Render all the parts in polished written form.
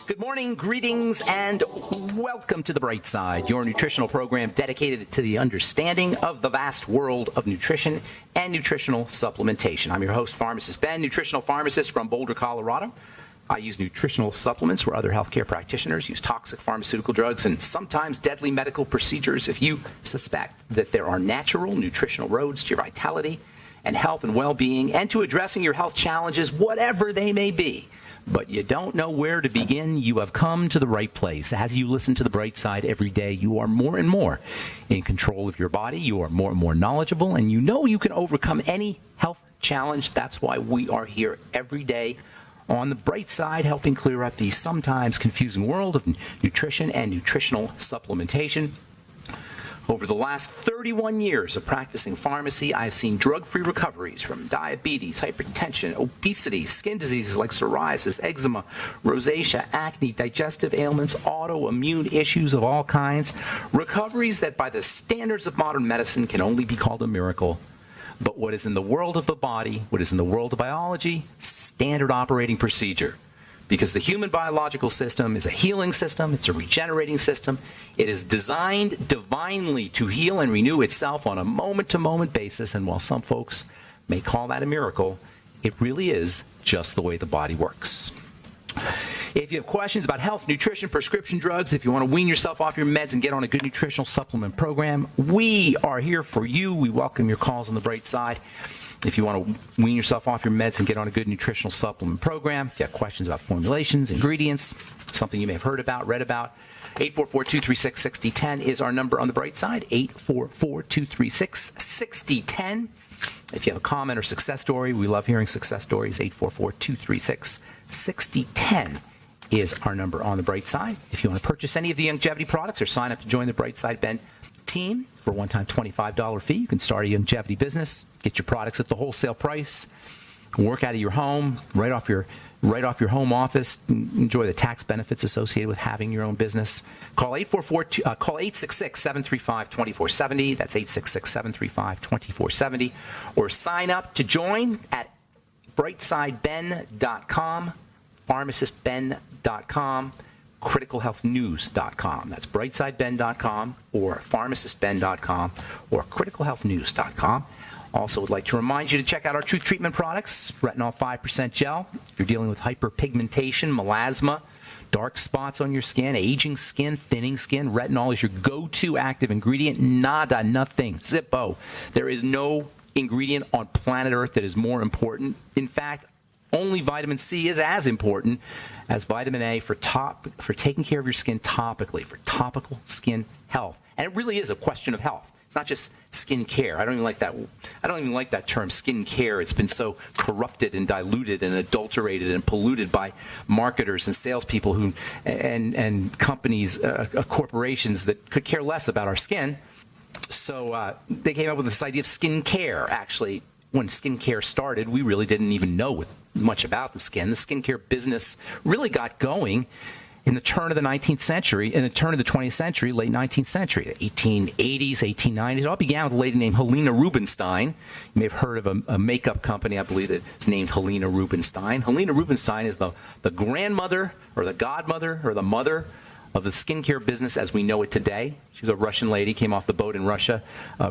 Good morning, greetings, and welcome to The Bright Side, your nutritional program dedicated to the understanding of the vast world of nutrition and nutritional supplementation. I'm your host, Pharmacist Ben, nutritional pharmacist from Boulder, Colorado. I use nutritional supplements where other healthcare practitioners use toxic pharmaceutical drugs and sometimes deadly medical procedures. If you suspect that there are natural nutritional roads to your vitality and health and well-being and to addressing your health challenges, whatever they may be, but you don't know where to begin, you have come to the right place. As you listen to The Bright Side every day, you are more and more in control of your body. You are more and more knowledgeable, and you know you can overcome any health challenge. That's why we are here every day on The Bright Side, helping clear up the sometimes confusing world of nutrition and nutritional supplementation. Over the last 31 years of practicing pharmacy, I've seen drug-free recoveries from diabetes, hypertension, obesity, skin diseases like psoriasis, eczema, rosacea, acne, digestive ailments, autoimmune issues of all kinds. Recoveries that by the standards of modern medicine can only be called a miracle. But what is in the world of the body, what is in the world of biology, standard operating procedure. Because the human biological system is a healing system, it's a regenerating system. It is designed divinely to heal and renew itself on a moment-to-moment basis, and while some folks may call that a miracle, it really is just the way the body works. If you have questions about health, nutrition, prescription drugs, if you want to wean yourself off your meds and get on a good nutritional supplement program, we are here for you. We welcome your calls on The Bright Side. If you want to wean yourself off your meds and get on a good nutritional supplement program, if you have questions about formulations, ingredients, something you may have heard about, read about, 844-236-6010 is our number on The Bright Side, 844-236-6010. If you have a comment or success story, we love hearing success stories, 844-236-6010 is our number on The Bright Side. If you want to purchase any of the longevity products or sign up to join the Bright Side Ben team for a one-time $25 fee, you can start a longevity business, get your products at the wholesale price, work out of your home, right off your home office, enjoy the tax benefits associated with having your own business. Call 866-735-2470. That's 866-735-2470. Or sign up to join at brightsideben.com, pharmacistben.com, criticalhealthnews.com. That's brightsideben.com or pharmacistben.com or criticalhealthnews.com. Also would like to remind you to check out our Truth Treatment products, retinol 5% gel. If you're dealing with hyperpigmentation, melasma, dark spots on your skin, aging skin, thinning skin, retinol is your go-to active ingredient. Nada, nothing, zippo. There is no ingredient on planet Earth that is more important. In fact, only vitamin C is as important as vitamin A for taking care of your skin topically, for topical skin health. And it really is a question of health. It's not just skin care. I don't even like that term, skin care. It's been so corrupted and diluted and adulterated and polluted by marketers and salespeople and companies, corporations that could care less about our skin. So they came up with this idea of skin care. Actually, when skincare started, we really didn't even know much about the skin. The skincare business really got going in the turn of the 19th century, in the turn of the 20th century, late 19th century, 1880s, 1890s. It all began with a lady named Helena Rubinstein. You may have heard of a makeup company, I believe, that's named Helena Rubinstein. Helena Rubinstein is the grandmother or the godmother or the mother of the skincare business as we know it today. She was a Russian lady, came off the boat in Russia,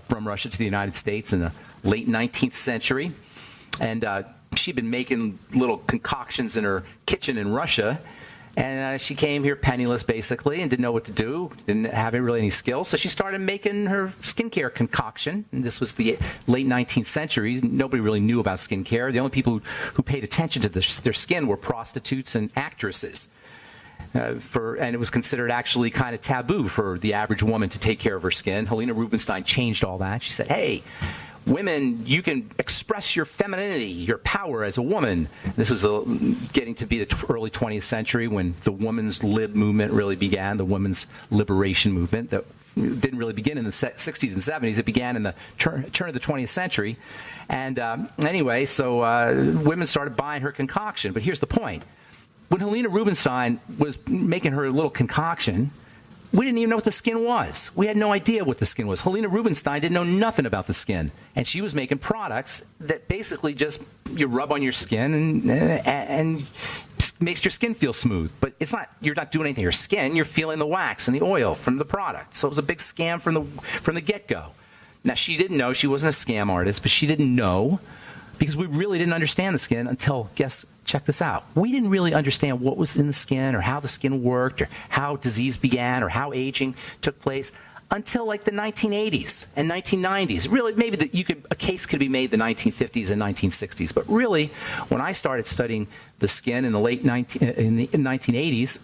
from Russia to the United States in the late 19th century. And she'd been making little concoctions in her kitchen in Russia. And she came here penniless, basically, and didn't know what to do, didn't have really any skills. So she started making her skincare concoction. And this was the late 19th century. Nobody really knew about skincare. The only people who paid attention to their skin were prostitutes and actresses. And it was considered actually kind of taboo for the average woman to take care of her skin. Helena Rubinstein changed all that. She said, hey, women, you can express your femininity, your power as a woman. This was getting to be the early 20th century when the women's lib movement really began, the women's liberation movement that didn't really begin in the 60s and 70s. It began in the turn of the 20th century. And anyway, so women started buying her concoction. But here's the point. When Helena Rubinstein was making her little concoction, we didn't even know what the skin was. We had no idea what the skin was. Helena Rubinstein didn't know nothing about the skin. And she was making products that basically just you rub on your skin and makes your skin feel smooth, but you're not doing anything to your skin. You're feeling the wax and the oil from the product. So it was a big scam from the get-go. Now, she didn't know. She wasn't a scam artist, but she didn't know because we really didn't understand the skin until, check this out. We didn't really understand what was in the skin or how the skin worked or how disease began or how aging took place until like the 1980s and 1990s. Really, maybe a case could be made the 1950s and 1960s. But really, when I started studying the skin in the late 1980s,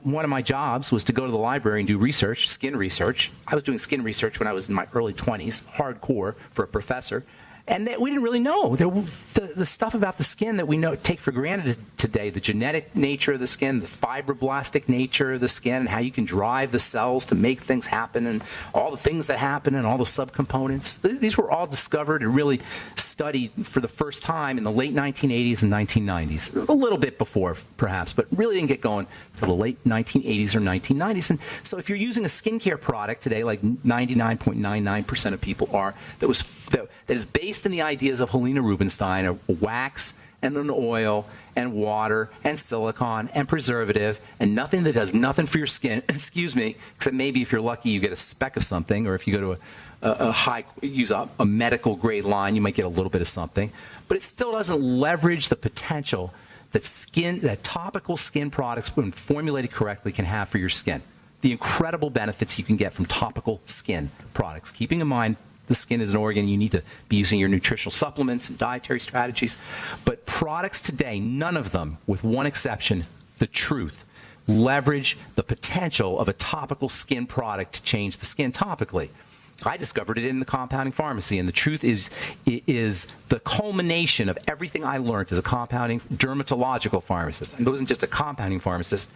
one of my jobs was to go to the library and do research, skin research. I was doing skin research when I was in my early 20s, hardcore for a professor. And we didn't really know. The stuff about the skin that we take for granted today, the genetic nature of the skin, the fibroblastic nature of the skin, and how you can drive the cells to make things happen, and all the things that happen, and all the subcomponents. These were all discovered and really studied for the first time in the late 1980s and 1990s. A little bit before, perhaps, but really didn't get going until the late 1980s or 1990s. And so if you're using a skincare product today, like 99.99% of people are, that is based in the ideas of Helena Rubinstein, a wax and an oil and water and silicone and preservative and nothing that does nothing for your skin, excuse me, except maybe if you're lucky you get a speck of something, or if you go to use a medical grade line, you might get a little bit of something, but it still doesn't leverage the potential that topical skin products, when formulated correctly, can have for your skin. The incredible benefits you can get from topical skin products. Keeping in mind, the skin is an organ. You need to be using your nutritional supplements and dietary strategies. But products today, none of them, with one exception, the truth, leverage the potential of a topical skin product to change the skin topically. I discovered it in the compounding pharmacy, and the truth is the culmination of everything I learned as a compounding dermatological pharmacist. I wasn't just a compounding pharmacist.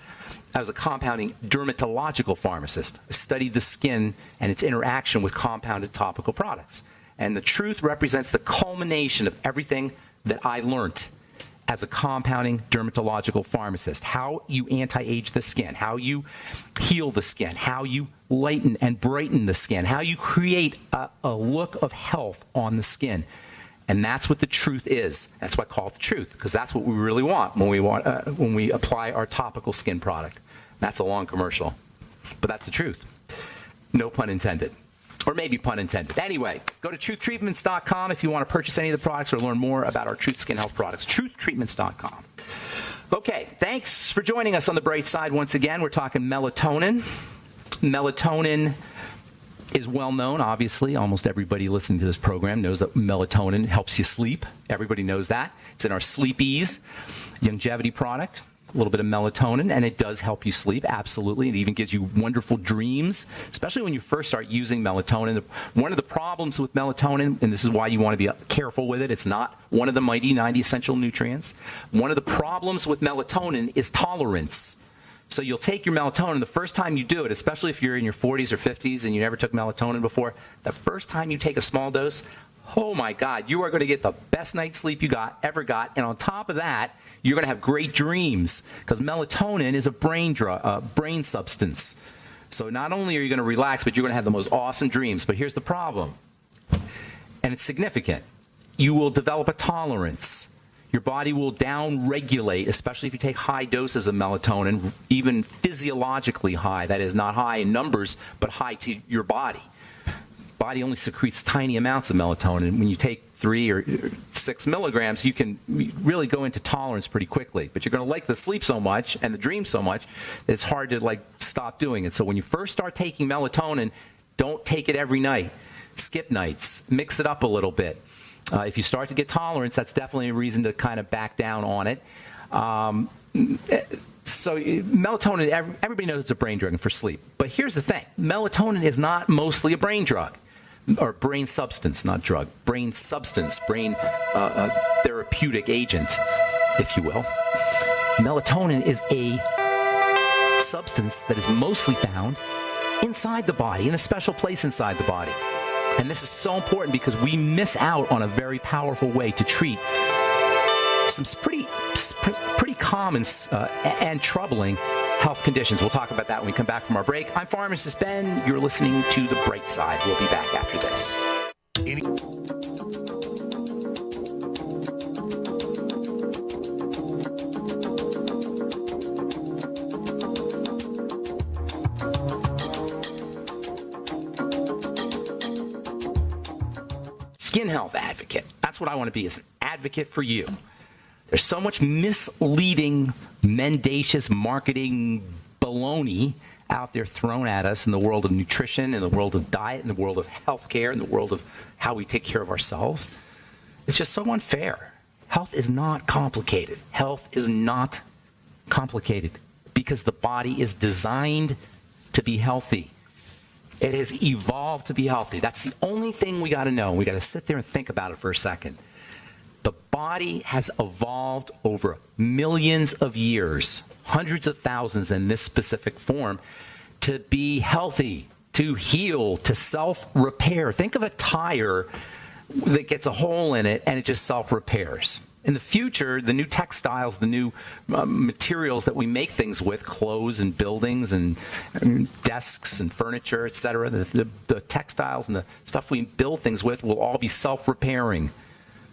I was a compounding dermatological pharmacist. I studied the skin and its interaction with compounded topical products. And the truth represents the culmination of everything that I learned as a compounding dermatological pharmacist. How you anti-age the skin, how you heal the skin, how you lighten and brighten the skin, how you create a look of health on the skin. And that's what the truth is. That's why I call it the truth, because that's what we really want when we apply our topical skin product. That's a long commercial, but that's the truth. No pun intended. Or maybe pun intended. Anyway, go to truthtreatments.com if you want to purchase any of the products or learn more about our Truth Skin Health products. Truthtreatments.com. Okay, thanks for joining us on the bright side once again. We're talking melatonin. Melatonin is well known, obviously. Almost everybody listening to this program knows that melatonin helps you sleep. Everybody knows that. It's in our Sleep Ease longevity product. A little bit of melatonin, and it does help you sleep, absolutely. It even gives you wonderful dreams, especially when you first start using melatonin. One of the problems with melatonin, and this is why you want to be careful with it, it's not one of the mighty 90 essential nutrients. One of the problems with melatonin is tolerance. So you'll take your melatonin the first time you do it, especially if you're in your 40s or 50s and you never took melatonin before. The first time you take a small dose, oh my God, you are going to get the best night's sleep you ever got. And on top of that, you're going to have great dreams, because melatonin is a brain substance. So not only are you going to relax, but you're going to have the most awesome dreams. But here's the problem, and it's significant. You will develop a tolerance. Your body will down-regulate, especially if you take high doses of melatonin, even physiologically high. That is, not high in numbers, but high to your body. Body only secretes tiny amounts of melatonin. When you take 3 or 6 milligrams, you can really go into tolerance pretty quickly. But you're going to like the sleep so much and the dream so much that it's hard to stop doing it. So when you first start taking melatonin, don't take it every night. Skip nights. Mix it up a little bit. If you start to get tolerance, that's definitely a reason to kind of back down on it. So melatonin, everybody knows it's a brain drug for sleep. But here's the thing. Melatonin is not mostly a brain drug. Or brain substance, not drug. Brain substance, brain therapeutic agent, if you will. Melatonin is a substance that is mostly found inside the body, in a special place inside the body. And this is so important because we miss out on a very powerful way to treat some pretty common and troubling health conditions. We'll talk about that when we come back from our break. I'm Pharmacist Ben. You're listening to The Bright Side. We'll be back after this. Skin health advocate. That's what I want to be, is an advocate for you. There's so much misleading, mendacious marketing baloney out there thrown at us in the world of nutrition, in the world of diet, in the world of healthcare, in the world of how we take care of ourselves. It's just so unfair. Health is not complicated. Health is not complicated because the body is designed to be healthy. It has evolved to be healthy. That's the only thing we got to know. We got to sit there and think about it for a second. The body has evolved over millions of years, hundreds of thousands in this specific form, to be healthy, to heal, to self-repair. Think of a tire that gets a hole in it and it just self-repairs. In the future, the new textiles, the new materials that we make things with, clothes and buildings and desks and furniture, etc., the textiles and the stuff we build things with will all be self-repairing.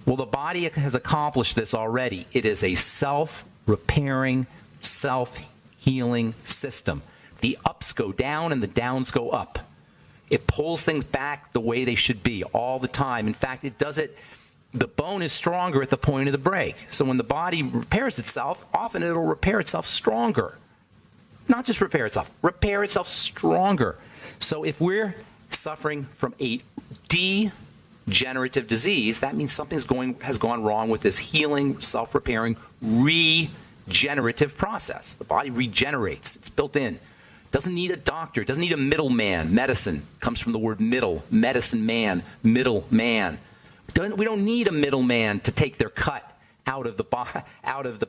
Well, the body has accomplished this already. It is a self-repairing, self-healing system. The ups go down and the downs go up. It pulls things back the way they should be all the time. In fact, it does it. The bone is stronger at the point of the break. So when the body repairs itself, often it'll repair itself stronger. Not just repair itself stronger. So if we're suffering from a degenerative disease, that means something has gone wrong with this healing, self-repairing, regenerative process. The body regenerates. It's built in. Doesn't need a doctor. Doesn't need a middleman. Medicine comes from the word middle. Medicine man. Middleman. We don't need a middleman to take their cut out of the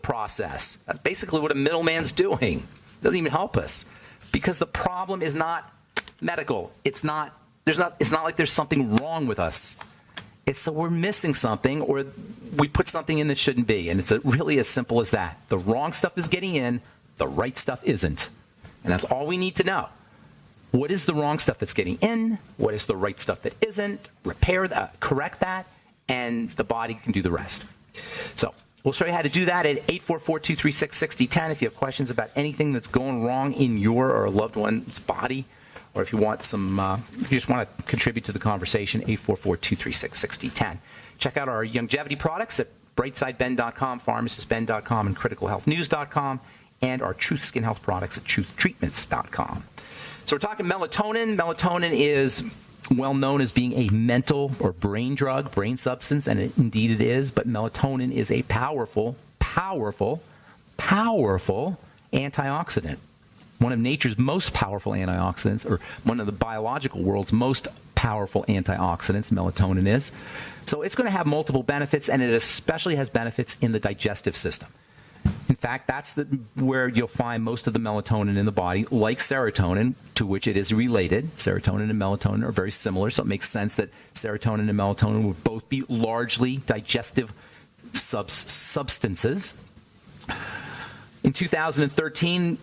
process. That's basically what a middleman's doing. Doesn't even help us, because the problem is not medical. It's not like there's something wrong with us. It's that we're missing something, or we put something in that shouldn't be. And it's really as simple as that. The wrong stuff is getting in, the right stuff isn't. And that's all we need to know. What is the wrong stuff that's getting in? What is the right stuff that isn't? Repair that, correct that, and the body can do the rest. So we'll show you how to do that at 844-236-6010. If you have questions about anything that's going wrong in your or a loved one's body, or if you want if you just want to contribute to the conversation, 844-236-6010. Check out our longevity products at brightsideben.com, pharmacistben.com, and criticalhealthnews.com, and our Truth Skin Health products at truthtreatments.com. So we're talking melatonin. Melatonin is well known as being a mental or brain drug, brain substance, and indeed it is, but melatonin is a powerful, powerful, powerful antioxidant. One of nature's most powerful antioxidants, or one of the biological world's most powerful antioxidants, melatonin is. So it's going to have multiple benefits, and it especially has benefits in the digestive system. In fact, that's where you'll find most of the melatonin in the body, like serotonin, to which it is related. Serotonin and melatonin are very similar, so it makes sense that serotonin and melatonin would both be largely digestive substances. In 2013,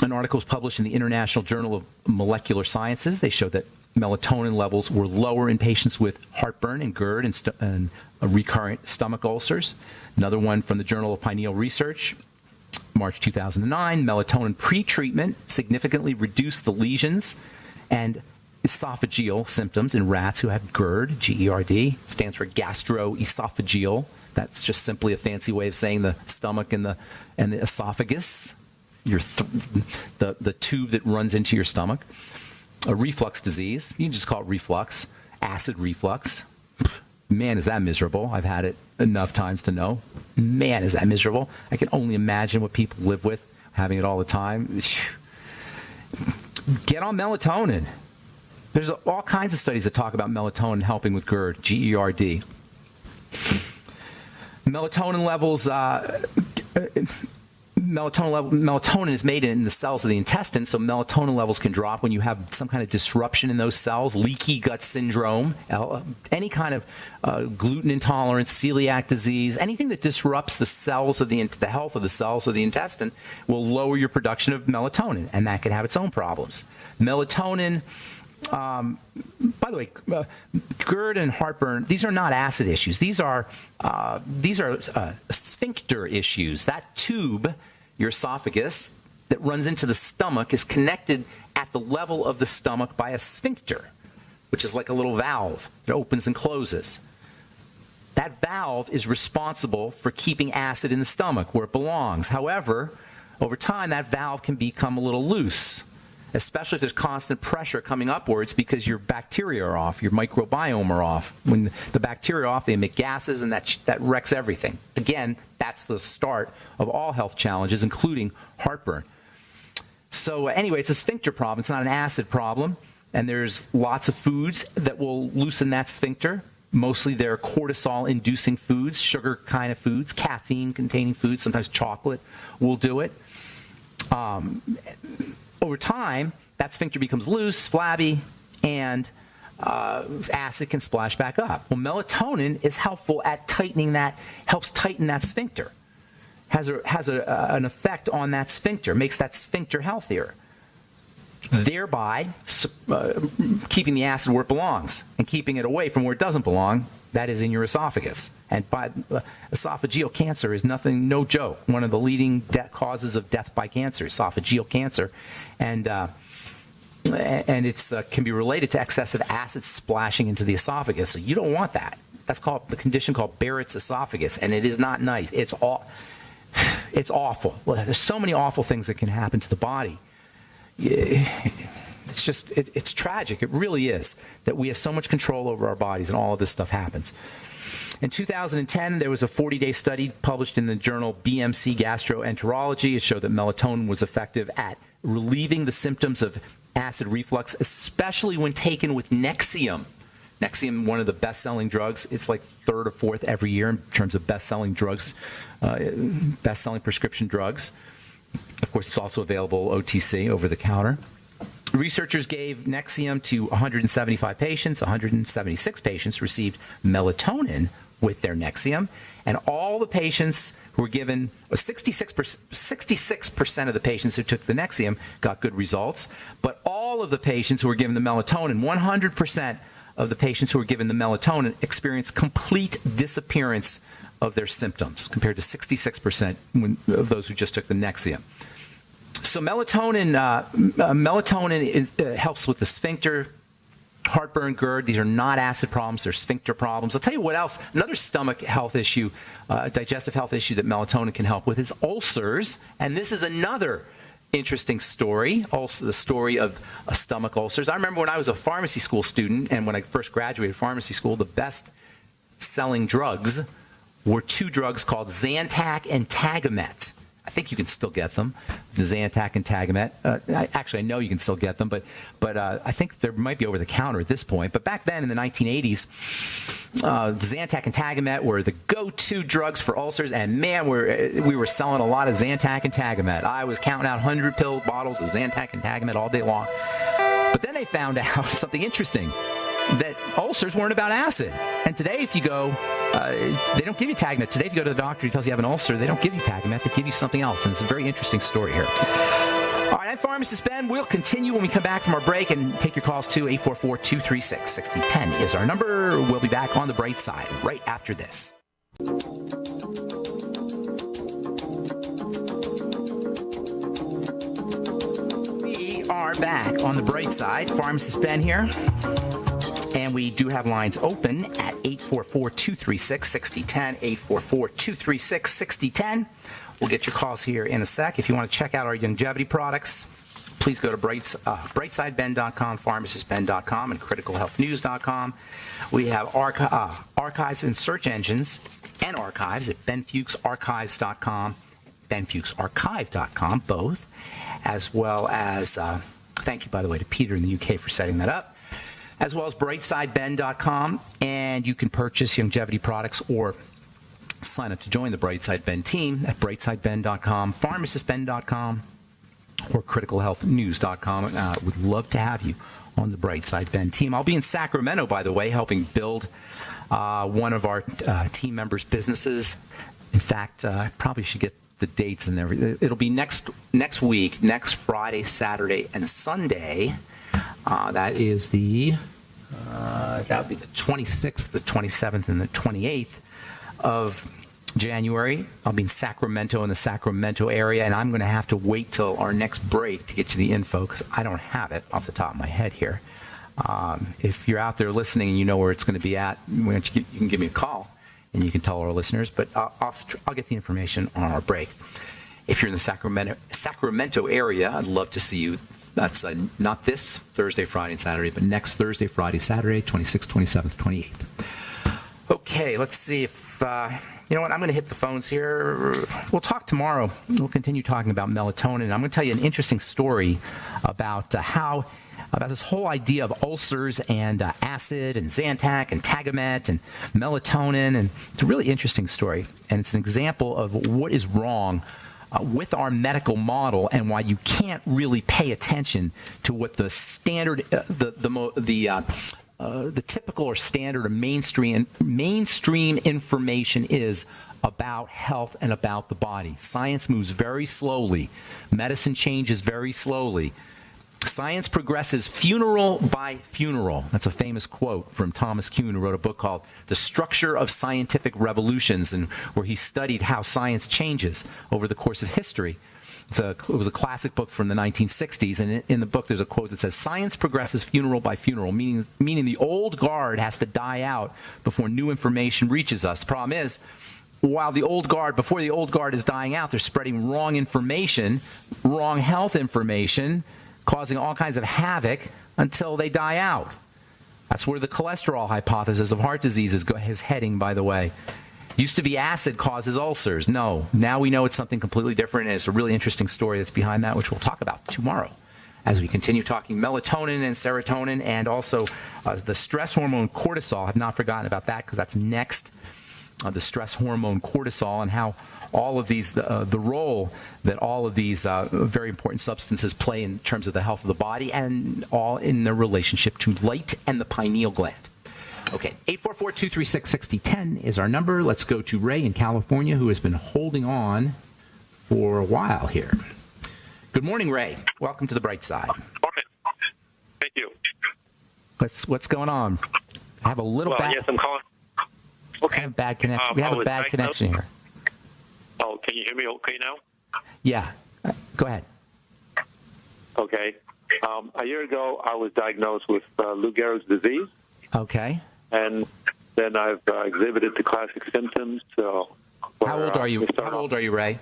an article was published in the International Journal of Molecular Sciences. They showed that melatonin levels were lower in patients with heartburn and GERD and recurrent stomach ulcers. Another one from the Journal of Pineal Research, March 2009, melatonin pretreatment significantly reduced the lesions and esophageal symptoms in rats who had GERD, G-E-R-D, stands for gastroesophageal. That's just simply a fancy way of saying the stomach and the esophagus, the tube that runs into your stomach. A reflux disease, you can just call it reflux, acid reflux. Man, is that miserable. I've had it enough times to know. Man, is that miserable. I can only imagine what people live with, having it all the time. Get on melatonin. There's all kinds of studies that talk about melatonin helping with GERD, G-E-R-D. Melatonin levels... Melatonin is made in the cells of the intestine, so melatonin levels can drop when you have some kind of disruption in those cells, leaky gut syndrome, any kind of gluten intolerance, celiac disease, anything that disrupts the cells of the health of the cells of the intestine will lower your production of melatonin, and that can have its own problems. Melatonin, by the way, GERD and heartburn, these are not acid issues. These are sphincter issues. That tube, your esophagus, that runs into the stomach is connected at the level of the stomach by a sphincter. which is like a little valve that opens and closes. That valve is responsible for keeping acid in the stomach where it belongs. However, over time, that valve can become a little loose, especially if there's constant pressure coming upwards because your bacteria are off, your microbiome are off. When the bacteria are off, they emit gases, and that wrecks everything. Again, that's the start of all health challenges, including heartburn. So anyway, it's a sphincter problem. It's not an acid problem. And there's lots of foods that will loosen that sphincter. Mostly they're cortisol-inducing foods, sugar kind of foods, caffeine-containing foods. Sometimes chocolate will do it. Over time, that sphincter becomes loose, flabby, and acid can splash back up. Well, melatonin is helpful at tightening that, helps tighten that sphincter. Has an effect on that sphincter, makes that sphincter healthier, thereby keeping the acid where it belongs and keeping it away from where it doesn't belong, that is in your esophagus. And esophageal cancer is no joke. One of the leading causes of death by cancer, esophageal cancer, and it's can be related to excessive acid splashing into the esophagus. So you don't want that. That's called the condition called Barrett's esophagus, and it is not nice. It's awful. Well, there's so many awful things that can happen to the body. It's just, it's tragic. It really is that we have so much control over our bodies and all of this stuff happens. In 2010, there was a 40-day study published in the journal BMC Gastroenterology. It showed that melatonin was effective at relieving the symptoms of acid reflux, especially when taken with Nexium. Nexium, one of the best-selling drugs. It's like third or fourth every year in terms of best-selling drugs, best-selling prescription drugs. Of course, it's also available OTC, over-the-counter. Researchers gave Nexium to 175 patients. 176 patients received melatonin with their Nexium. And all the patients who were given, 66% of the patients who took the Nexium got good results. But all of the patients who were given the melatonin, 100% of the patients who were given the melatonin experienced complete disappearance of their symptoms, compared to 66% of those who just took the Nexium. So melatonin helps with the sphincter, heartburn, GERD. These are not acid problems; they're sphincter problems. I'll tell you what else. Another stomach health issue, digestive health issue that melatonin can help with is ulcers, and this is another interesting story. Also, the story of stomach ulcers. I remember when I was a pharmacy school student, and when I first graduated pharmacy school, the best-selling drugs were two drugs called Zantac and Tagamet. I think you can still get them, the Zantac and Tagamet. Actually, I know you can still get them, but I think they might be over the counter at this point. But back then, in the 1980s, Zantac and Tagamet were the go-to drugs for ulcers, and man, we were selling a lot of Zantac and Tagamet. I was counting out 100-pill bottles of Zantac and Tagamet all day long. But then they found out something interesting, that ulcers weren't about acid. And today, if you go, they don't give you Tagamet. Today, if you go to the doctor, he tells you you have an ulcer, they don't give you Tagamet, they give you something else. And it's a very interesting story here. All right, I'm Pharmacist Ben. We'll continue when we come back from our break and take your calls to 844-236-6010 is our number. We'll be back on the bright side right after this. We are back on the bright side. Pharmacist Ben here. And we do have lines open at 844-236-6010, 844-236-6010. We'll get your calls here in a sec. If you want to check out our longevity products, please go to brightsideben.com, pharmacistben.com, and criticalhealthnews.com. We have archives and search engines and archives at benfuchsarchives.com, benfuchsarchive.com, both, as well as, thank you, by the way, to Peter in the UK for setting that up, as well as brightsideben.com, and you can purchase longevity products or sign up to join the Brightside Ben team at brightsideben.com, pharmacistben.com, or criticalhealthnews.com. Would love to have you on the Brightside Ben team. I'll be in Sacramento, by the way, helping build one of our team members' businesses. In fact, I probably should get the dates and everything. It'll be next week, next Friday, Saturday, and Sunday. That is that would be the 26th, the 27th, and the 28th of January. I'll be in Sacramento, in the Sacramento area, and I'm going to have to wait till our next break to get you the info because I don't have it off the top of my head here. If you're out there listening and you know where it's going to be at, you can give me a call and you can tell our listeners. But I'll get the information on our break. If you're in the Sacramento area, I'd love to see you. That's not this Thursday, Friday, and Saturday, but next Thursday, Friday, Saturday, 26th, 27th, 28th. Okay, let's see if, you know what, I'm going to hit the phones here. We'll talk tomorrow. We'll continue talking about melatonin. I'm going to tell you an interesting story about about this whole idea of ulcers and acid and Zantac and Tagamet and melatonin. And it's a really interesting story. And it's an example of what is wrong with our medical model and why you can't really pay attention to what the standard, the typical or standard or mainstream information is about health and about the body. Science moves very slowly. Medicine changes very slowly. Science progresses funeral by funeral. That's a famous quote from Thomas Kuhn, who wrote a book called The Structure of Scientific Revolutions, and where he studied how science changes over the course of history. It was a classic book from the 1960s, and in the book there's a quote that says, "Science progresses funeral by funeral," meaning the old guard has to die out before new information reaches us. The problem is, while before the old guard is dying out, they're spreading wrong information, wrong health information, causing all kinds of havoc until they die out. That's where the cholesterol hypothesis of heart disease is heading, by the way. Used to be acid causes ulcers. No, now we know it's something completely different, and it's a really interesting story that's behind that, which we'll talk about tomorrow as we continue talking melatonin and serotonin, and also the stress hormone cortisol. I've not forgotten about that because that's next. The stress hormone cortisol and how all of these, the role that all of these very important substances play in terms of the health of the body, and all in their relationship to light and the pineal gland. Okay, 844-236-6010 is our number. Let's go to Ray in California, who has been holding on for a while here. Good morning, Ray. Welcome to the bright side. Okay. Thank you. What's going on? I have a little Yes, I'm calling. Okay. Kind of bad connection. We have a bad connection here. Oh, can you hear me okay now? Yeah. Go ahead. Okay. A year ago, I was diagnosed with Lou Gehrig's disease. Okay. And then I've exhibited the classic symptoms. How old are you? How old are you, Ray?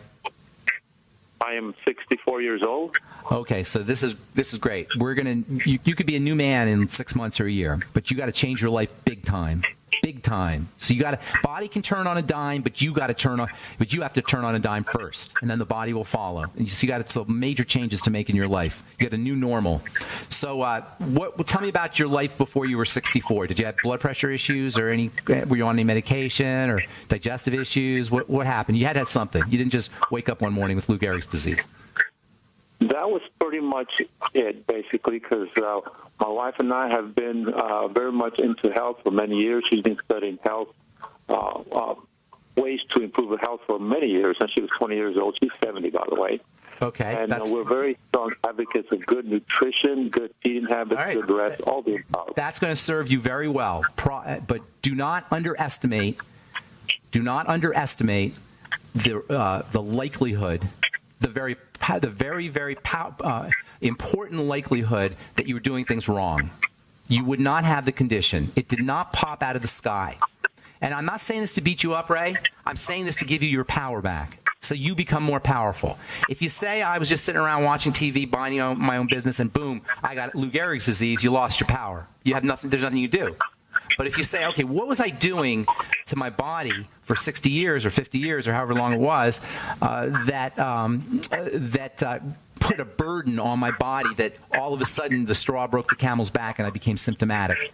I am 64 years old. Okay, so this is great. You could be a new man in 6 months or a year, but you got to change your life big time. Big time. So body can turn on a dime, but you have to turn on a dime first, and then the body will follow. And you got some major changes to make in your life. You got a new normal. So, tell me about your life before you were 64. Did you have blood pressure issues, or were you on any medication, or digestive issues? What happened? You had to have something. You didn't just wake up one morning with Lou Gehrig's disease. That was pretty much it, basically, because my wife and I have been very much into health for many years. She's been studying health, ways to improve her health for many years, and she was 20 years old. She's 70, by the way. Okay. And we're very strong advocates of good nutrition, good eating habits, good rest, all the above. That's going to serve you very well. But do not underestimate the likelihood, the very important likelihood that you were doing things wrong. You would not have the condition. It did not pop out of the sky. And I'm not saying this to beat you up, Ray. I'm saying this to give you your power back, so you become more powerful. If you say, I was just sitting around watching TV, minding my own business, and boom, I got Lou Gehrig's disease, you lost your power. You have nothing. There's nothing you do. But if you say, okay, what was I doing to my body for 60 years or 50 years or however long it was that put a burden on my body that all of a sudden the straw broke the camel's back and I became symptomatic?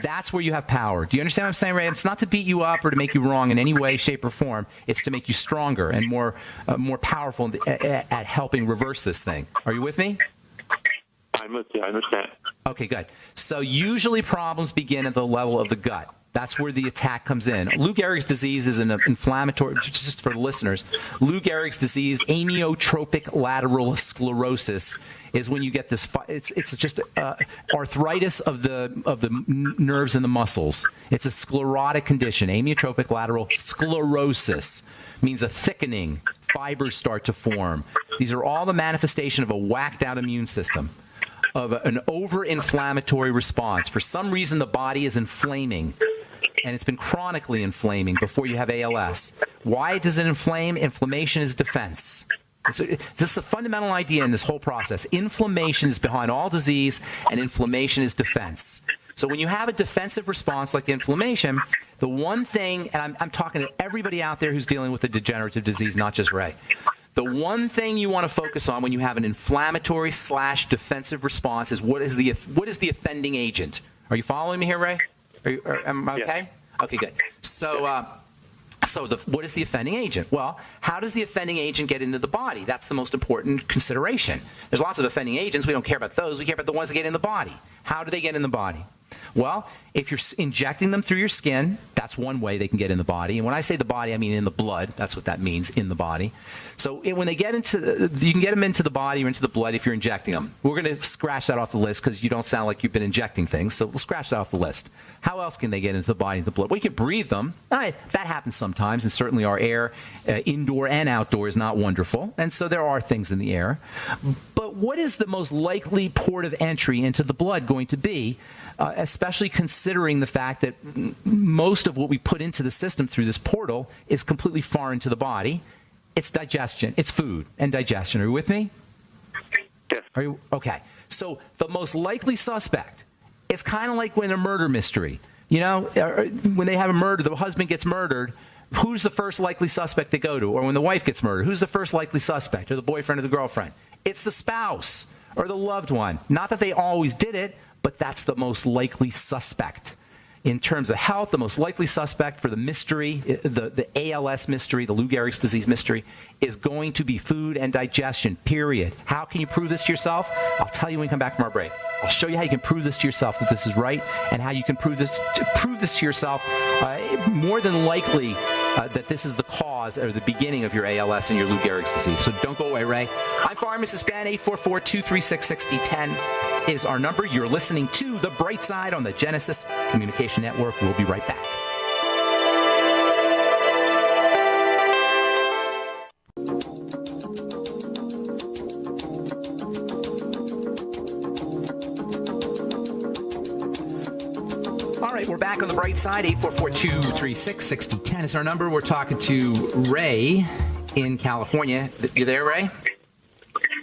That's where you have power. Do you understand what I'm saying, Ray? It's not to beat you up or to make you wrong in any way, shape, or form. It's to make you stronger and more powerful at helping reverse this thing. Are you with me? I'm with you. I understand. Okay, good. So usually problems begin at the level of the gut. That's where the attack comes in. Lou Gehrig's disease is an inflammatory, just for the listeners, Lou Gehrig's disease, amyotrophic lateral sclerosis, is when you get this, it's just arthritis of the nerves and the muscles. It's a sclerotic condition. Amyotrophic lateral sclerosis means a thickening. Fibers start to form. These are all the manifestation of a whacked out immune system. of an over-inflammatory response. For some reason, the body is inflaming, and it's been chronically inflaming before you have ALS. Why does it inflame? Inflammation is defense. This is a fundamental idea in this whole process. Inflammation is behind all disease, and inflammation is defense. So when you have a defensive response like inflammation, the one thing, and I'm talking to everybody out there who's dealing with a degenerative disease, not just Ray, the one thing you want to focus on when you have an inflammatory / defensive response is what is the offending agent. Are you following me here, Ray? Am I okay? Yeah. Okay, good. So, what is the offending agent? Well, how does the offending agent get into the body? That's the most important consideration. There's lots of offending agents. We don't care about those. We care about the ones that get in the body. How do they get in the body? Well, if you're injecting them through your skin, that's one way they can get in the body. And when I say the body, I mean in the blood. That's what that means, in the body. So when they get into, you can get them into the body or into the blood if you're injecting them. We're going to scratch that off the list because you don't sound like you've been injecting things. So we'll scratch that off the list. How else can they get into the body and the blood? Well, you can breathe them. That happens sometimes, and certainly our air, indoor and outdoor, is not wonderful. And so there are things in the air. But what is the most likely port of entry into the blood going to be? Especially considering the fact that most of what we put into the system through this portal is completely foreign to the body. It's digestion. It's food and digestion. Are you with me? Yes. Are you? Okay. So the most likely suspect, it's kind of like when a murder mystery. You know, when they have a murder, the husband gets murdered, who's the first likely suspect they go to? Or when the wife gets murdered, who's the first likely suspect? Or the boyfriend or the girlfriend? It's the spouse or the loved one. Not that they always did it, but that's the most likely suspect. In terms of health, the most likely suspect for the mystery, the ALS mystery, the Lou Gehrig's disease mystery, is going to be food and digestion, period. How can you prove this to yourself? I'll tell you when we come back from our break. I'll show you how you can prove this to yourself that this is right, and how you can prove this to yourself more than likely that this is the cause or the beginning of your ALS and your Lou Gehrig's disease. So don't go away, Ray. I'm Pharmacist Ben. 844-236-6010 is our number. You're listening to The Bright Side on the Genesis Communication Network. We'll be right back. All right, we're back on The Bright Side. 844-236-6010 is our number. We're talking to Ray in California. You there, Ray?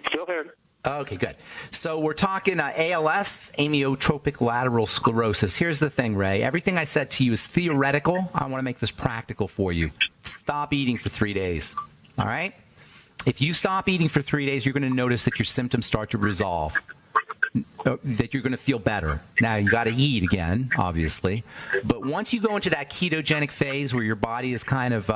Still here. Okay, good. So we're talking ALS, amyotrophic lateral sclerosis. Here's the thing, Ray. Everything I said to you is theoretical. I want to make this practical for you. Stop eating for 3 days, all right? If you stop eating for 3 days, you're going to notice that your symptoms start to resolve, that you're going to feel better. Now, you got to eat again, obviously. But once you go into that ketogenic phase where your body is kind of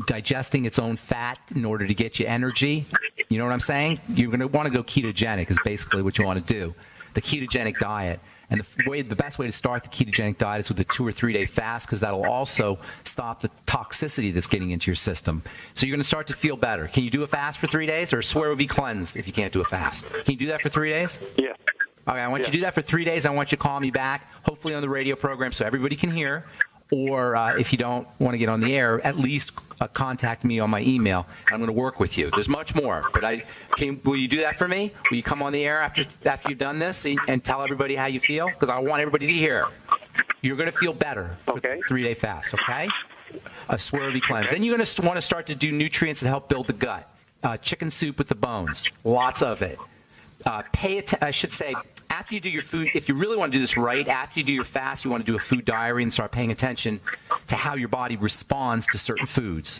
digesting its own fat in order to get you energy, you know what I'm saying? You're going to want to go ketogenic is basically what you want to do, the ketogenic diet. And the best way to start the ketogenic diet is with a 2 or 3 day fast, because that'll also stop the toxicity that's getting into your system. So you're going to start to feel better. Can you do a fast for 3 days, or swear over cleanse if you can't do a fast? Can you do that for 3 days? Yeah. Okay, I want you to do that for 3 days. I want you to call me back, hopefully on the radio program so everybody can hear. Or if you don't want to get on the air, at least contact me on my email. I'm going to work with you. There's much more, but will you do that for me? Will you come on the air after you've done this and tell everybody how you feel? Because I want everybody to hear. You're going to feel better for the 3 day fast, okay? A swervy cleanse. Okay. Then you're going to want to start to do nutrients that help build the gut. Chicken soup with the bones, lots of it. I should say, after you do your food, if you really want to do this right, after you do your fast, you want to do a food diary and start paying attention to how your body responds to certain foods.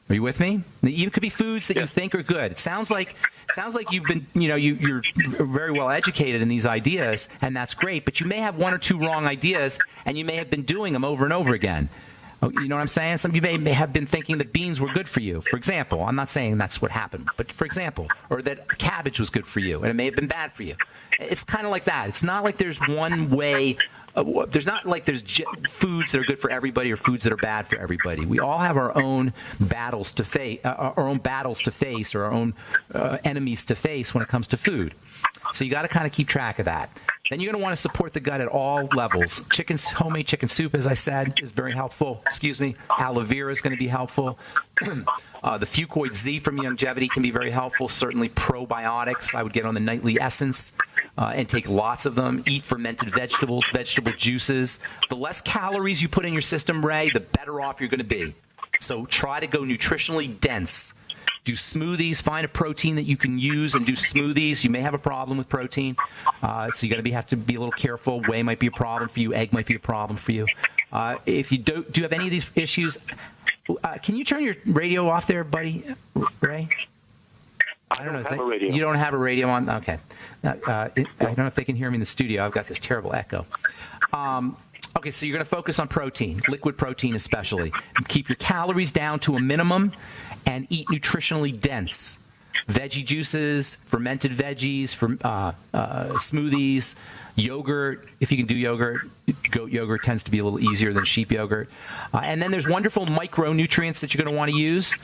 Are you with me? It could be foods that you think are good. It sounds like you've been, you're very well educated in these ideas, and that's great. But you may have 1 or 2 wrong ideas, and you may have been doing them over and over again. You know what I'm saying? Some of you may have been thinking that beans were good for you. For example, I'm not saying that's what happened, but for example, or that cabbage was good for you, and it may have been bad for you. It's kind of like that. It's not like there's one way. There's not like there's foods that are good for everybody or foods that are bad for everybody. We all have our own battles to face, or our own enemies to face when it comes to food. So you got to kind of keep track of that. Then you're going to want to support the gut at all levels. Homemade chicken soup, as I said, is very helpful. Aloe vera is going to be helpful. The Fucoid Z from Longevity can be very helpful. Certainly probiotics. I would get on the nightly essence and take lots of them. Eat fermented vegetables, vegetable juices. The less calories you put in your system, Ray, the better off you're going to be. So try to go nutritionally dense. Do smoothies. Find a protein that you can use and do smoothies. You may have a problem with protein, so you have to be a little careful. Whey might be a problem for you. Egg might be a problem for you. If you do you have any of these issues, can you turn your radio off there, buddy, Ray? I don't know. You don't have a radio on? Okay. I don't know if they can hear me in the studio. I've got this terrible echo. Okay, so you're going to focus on protein, liquid protein especially. Keep your calories down to a minimum and eat nutritionally dense. Veggie juices, fermented veggies, smoothies, yogurt. If you can do yogurt, goat yogurt tends to be a little easier than sheep yogurt. And then there's wonderful micronutrients that you're going to want to use.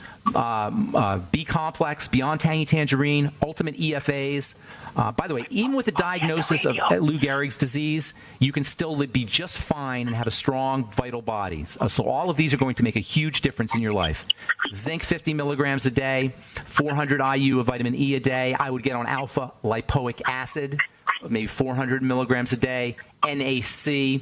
B-complex, Beyond Tangy Tangerine, Ultimate EFAs. By the way, even with the diagnosis of Lou Gehrig's disease, you can still be just fine and have a strong, vital body. So all of these are going to make a huge difference in your life. Zinc 50 milligrams a day, 400 IU of vitamin E a day. I would get on alpha lipoic acid, maybe 400 milligrams a day. NAC.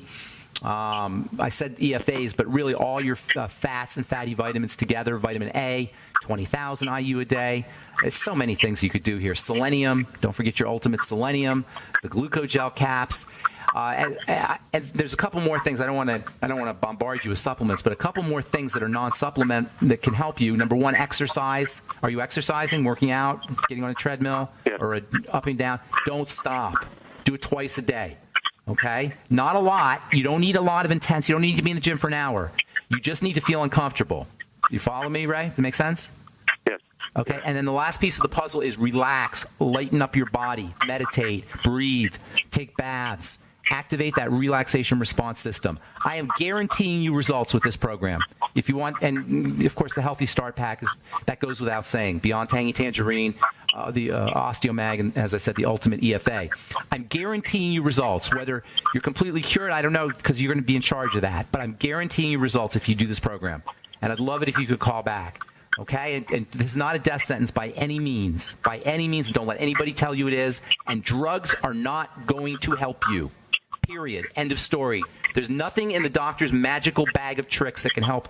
I said EFAs, but really all your fats and fatty vitamins together. Vitamin A, 20,000 IU a day. There's so many things you could do here. Selenium, don't forget your ultimate selenium. The glucogel caps. And there's a couple more things. I don't want to bombard you with supplements, but a couple more things that are non-supplement that can help you. Number one, exercise. Are you exercising, working out, getting on a treadmill, or up and down? Don't stop. Do it twice a day. Okay? Not a lot. You don't need a lot of intensity. You don't need to be in the gym for an hour. You just need to feel uncomfortable. You follow me, Ray? Does it make sense? Yes. Okay, and then the last piece of the puzzle is relax, lighten up your body, meditate, breathe, take baths, activate that relaxation response system. I am guaranteeing you results with this program. If you want, and of course the Healthy Start Pack that goes without saying. Beyond Tangy Tangerine, the Osteomag, and as I said, the Ultimate EFA. I'm guaranteeing you results. Whether you're completely cured, I don't know, because you're going to be in charge of that. But I'm guaranteeing you results if you do this program. And I'd love it if you could call back. Okay? And this is not a death sentence by any means. By any means. Don't let anybody tell you it is. And drugs are not going to help you. Period. End of story. There's nothing in the doctor's magical bag of tricks that can help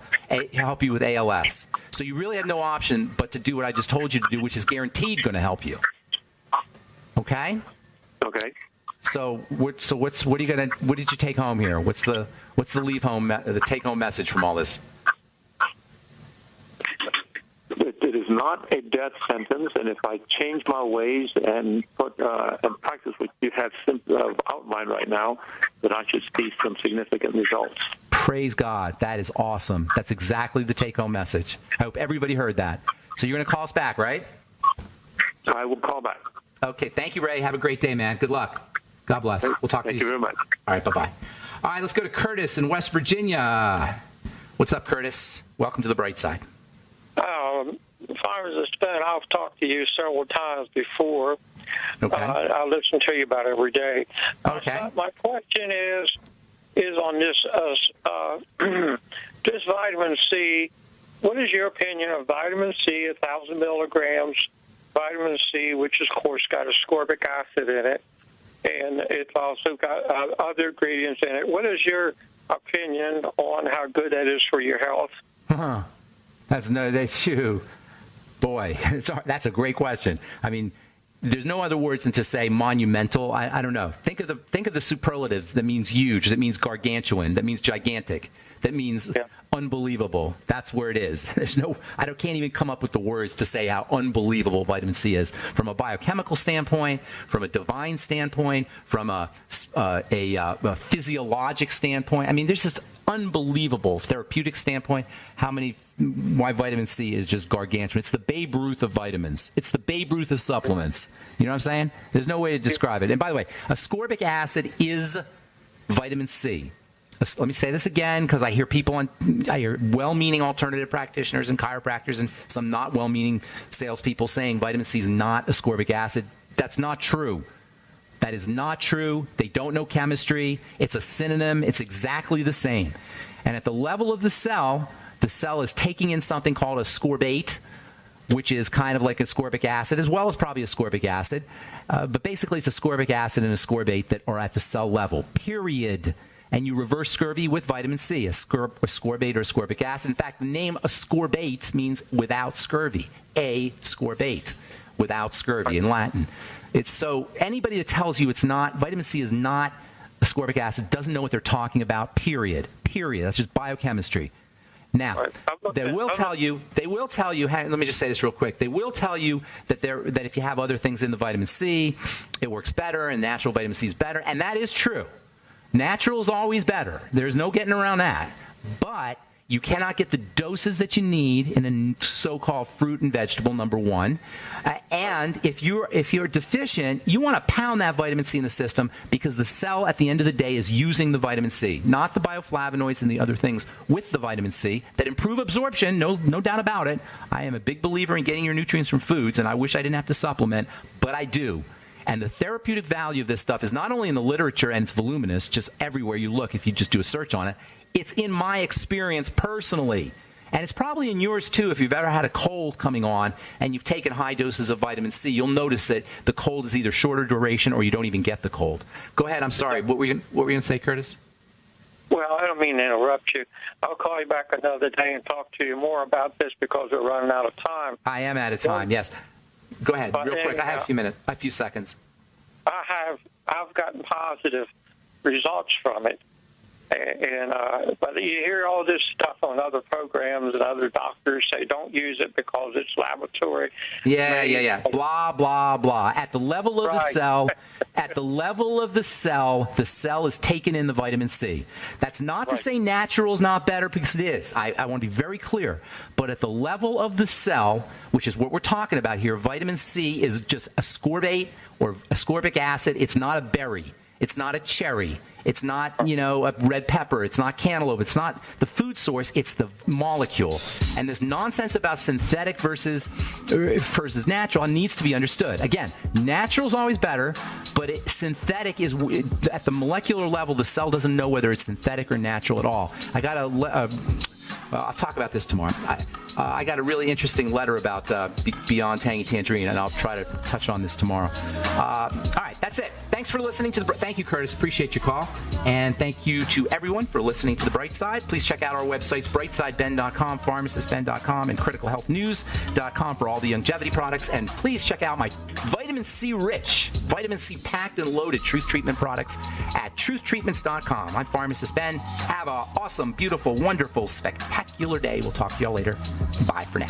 you with ALS. So you really have no option but to do what I just told you to do, which is guaranteed going to help you. Okay? Okay. So what did you take home here? What's the the take home message from all this? It is not a death sentence, and if I change my ways and put and practice what you have outlined right now, then I should see some significant results. Praise God. That is awesome. That's exactly the take-home message. I hope everybody heard that. So you're going to call us back, right? I will call back. Okay. Thank you, Ray. Have a great day, man. Good luck. God bless. We'll talk to you. Thank you very much. All right. Bye-bye. All right. Let's go to Curtis in West Virginia. What's up, Curtis? Welcome to the bright side. Farmers of Spin, I've talked to you several times before. Okay. I listen to you about every day. Okay. My question is on this this vitamin C. What is your opinion of vitamin C, 1,000 milligrams, vitamin C, which of course got ascorbic acid in it, and it's also got other ingredients in it. What is your opinion on how good that is for your health? That's you. Boy, that's a great question. I mean, there's no other words than to say monumental. I don't know. Think of the superlatives. That means huge. That means gargantuan. That means gigantic. That means unbelievable. That's where it is. Can't even come up with the words to say how unbelievable vitamin C is from a biochemical standpoint, from a divine standpoint, from a physiologic standpoint. I mean, there's just unbelievable therapeutic standpoint why vitamin C is just gargantuan. It's the Babe Ruth of vitamins. It's the Babe Ruth of supplements. You know what I'm saying? There's no way to describe it. And by the way, ascorbic acid is vitamin C. Let me say this again, because I hear well-meaning alternative practitioners and chiropractors and some not well-meaning salespeople saying vitamin C is not ascorbic acid. That's not true. That is not true. They don't know chemistry. It's a synonym. It's exactly the same. And at the level of the cell is taking in something called ascorbate, which is kind of like ascorbic acid, as well as probably ascorbic acid. But basically, it's ascorbic acid and ascorbate that are at the cell level, period. And you reverse scurvy with vitamin C, ascorbate or ascorbic acid. In fact, the name ascorbate means without scurvy, ascorbate, without scurvy in Latin. It's so anybody that tells you it's not, vitamin C is not ascorbic acid doesn't know what they're talking about, period. Period. That's just biochemistry. Now, they will tell you, let me just say this real quick. They will tell you that if you have other things in the vitamin C, it works better and natural vitamin C is better. And that is true. Natural is always better. There's no getting around that. But you cannot get the doses that you need in a so-called fruit and vegetable, number one. And if you're deficient, you want to pound that vitamin C in the system because the cell at the end of the day is using the vitamin C, not the bioflavonoids and the other things with the vitamin C that improve absorption, no doubt about it. I am a big believer in getting your nutrients from foods, and I wish I didn't have to supplement, but I do. And the therapeutic value of this stuff is not only in the literature, and it's voluminous, just everywhere you look if you just do a search on it. It's in my experience personally. And it's probably in yours too. If you've ever had a cold coming on and you've taken high doses of vitamin C, you'll notice that the cold is either shorter duration or you don't even get the cold. Go ahead. I'm sorry. What were you going to say, Curtis? Well, I don't mean to interrupt you. I'll call you back another day and talk to you more about this because we're running out of time. I am out of time, yes. Go ahead, real quick. I have a few seconds. I've gotten positive results from it, but you hear all this stuff on other programs and other doctors say don't use it because it's laboratory. Yeah. Blah blah blah. At the level of the cell, the cell is taking in the vitamin C. That's not to say natural is not better, because it is. I want to be very clear. But at the level of the cell, which is what we're talking about here, vitamin C is just ascorbate or ascorbic acid. It's not a berry. It's not a cherry. It's not, a red pepper. It's not cantaloupe. It's not the food source. It's the molecule. And this nonsense about synthetic versus natural needs to be understood. Again, natural is always better, but synthetic is at the molecular level. The cell doesn't know whether it's synthetic or natural at all. I'll talk about this tomorrow. I got a really interesting letter about Beyond Tangy Tangerine, and I'll try to touch on this tomorrow. All right, that's it. Thanks for listening to Thank you, Curtis. Appreciate your call. And thank you to everyone for listening to The Bright Side. Please check out our websites, brightsideben.com, pharmacistben.com, and criticalhealthnews.com for all the longevity products. And please check out my vitamin C rich, vitamin C packed and loaded Truth Treatment products at truthtreatments.com. I'm Pharmacist Ben. Have an awesome, beautiful, wonderful, spectacular day. We'll talk to y'all later. Bye for now.